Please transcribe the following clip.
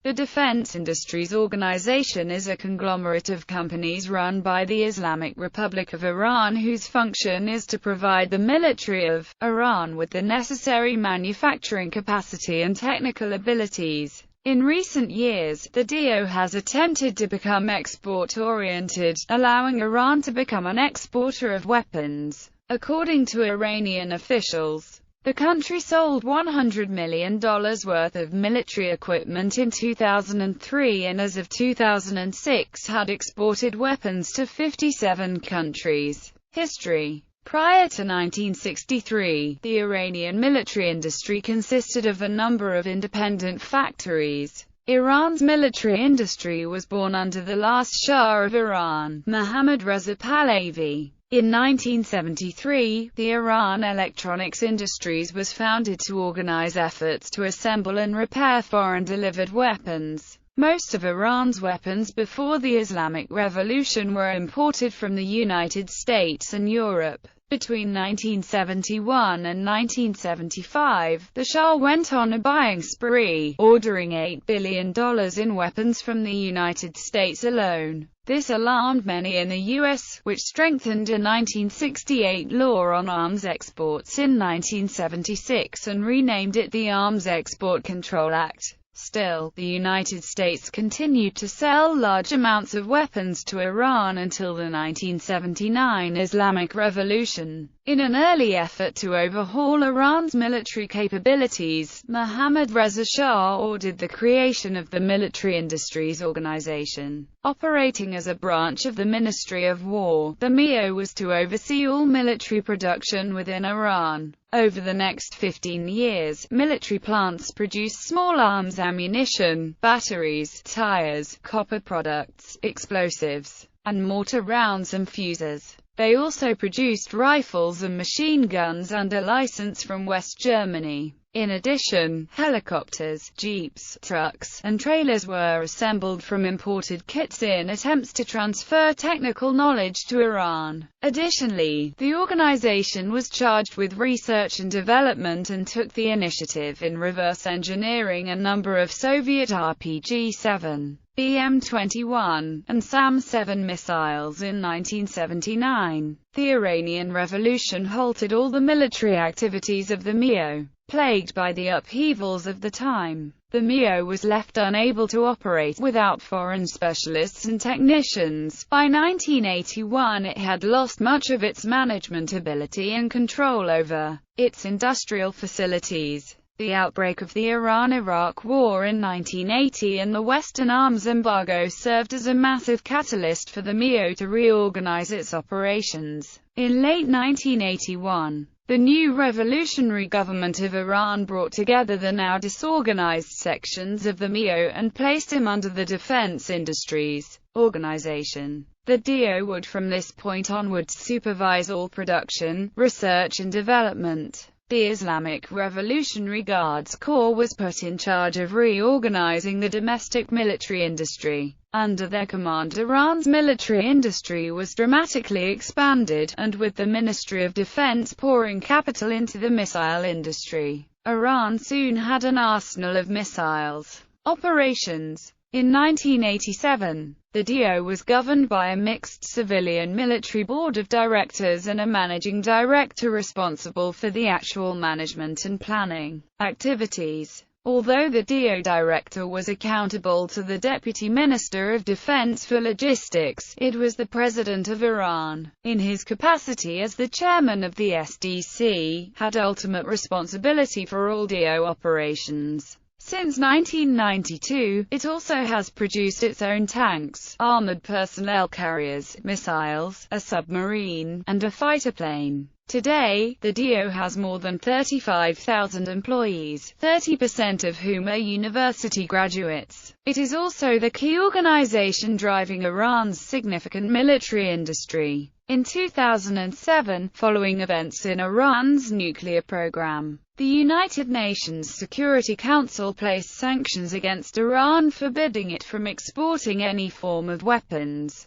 The Defense Industries Organization is a conglomerate of companies run by the Islamic Republic of Iran whose function is to provide the military of Iran with the necessary manufacturing capacity and technical abilities. In recent years, the DO has attempted to become export-oriented, allowing Iran to become an exporter of weapons. According to Iranian officials, the country sold $100 million worth of military equipment in 2003 and as of 2006 had exported weapons to 57 countries. History. Prior to 1963, the Iranian military industry consisted of a number of independent factories. Iran's military industry was born under the last Shah of Iran, Mohammad Reza Pahlavi. In 1973, the Iran Electronics Industries was founded to organize efforts to assemble and repair foreign-delivered weapons. Most of Iran's weapons before the Islamic Revolution were imported from the United States and Europe. Between 1971 and 1975, the Shah went on a buying spree, ordering $8 billion in weapons from the United States alone. This alarmed many in the U.S., which strengthened a 1968 law on arms exports in 1976 and renamed it the Arms Export Control Act. Still, the United States continued to sell large amounts of weapons to Iran until the 1979 Islamic Revolution. In an early effort to overhaul Iran's military capabilities, Mohammad Reza Shah ordered the creation of the Military Industries Organization. Operating as a branch of the Ministry of War, the MIO was to oversee all military production within Iran. Over the next 15 years, military plants produced small arms ammunition, batteries, tires, copper products, explosives, and mortar rounds and fuses. They also produced rifles and machine guns under license from West Germany. In addition, helicopters, jeeps, trucks, and trailers were assembled from imported kits in attempts to transfer technical knowledge to Iran. Additionally, the organization was charged with research and development and took the initiative in reverse engineering a number of Soviet RPG-7, BM-21, and SAM-7 missiles in 1979. The Iranian Revolution halted all the military activities of the MIO. Plagued by the upheavals of the time, the MIO was left unable to operate without foreign specialists and technicians. By 1981 it had lost much of its management ability and control over its industrial facilities. The outbreak of the Iran-Iraq War in 1980 and the Western arms embargo served as a massive catalyst for the MIO to reorganize its operations. In late 1981, the new revolutionary government of Iran brought together the now disorganized sections of the MIO and placed him under the Defense Industries Organization. The DO would from this point onwards supervise all production, research and development. The Islamic Revolutionary Guards Corps was put in charge of reorganizing the domestic military industry. Under their command, Iran's military industry was dramatically expanded, and with the Ministry of Defense pouring capital into the missile industry, Iran soon had an arsenal of missiles. Operations. In 1987, the DO was governed by a mixed civilian-military board of directors and a managing director responsible for the actual management and planning activities. Although the DO director was accountable to the Deputy Minister of Defense for Logistics, it was the President of Iran, in his capacity as the chairman of the SDC, had ultimate responsibility for all DO operations. Since 1992, it also has produced its own tanks, armored personnel carriers, missiles, a submarine, and a fighter plane. Today, the DO has more than 35,000 employees, 30% of whom are university graduates. It is also the key organization driving Iran's significant military industry. In 2007, following events in Iran's nuclear program, the United Nations Security Council placed sanctions against Iran, forbidding it from exporting any form of weapons.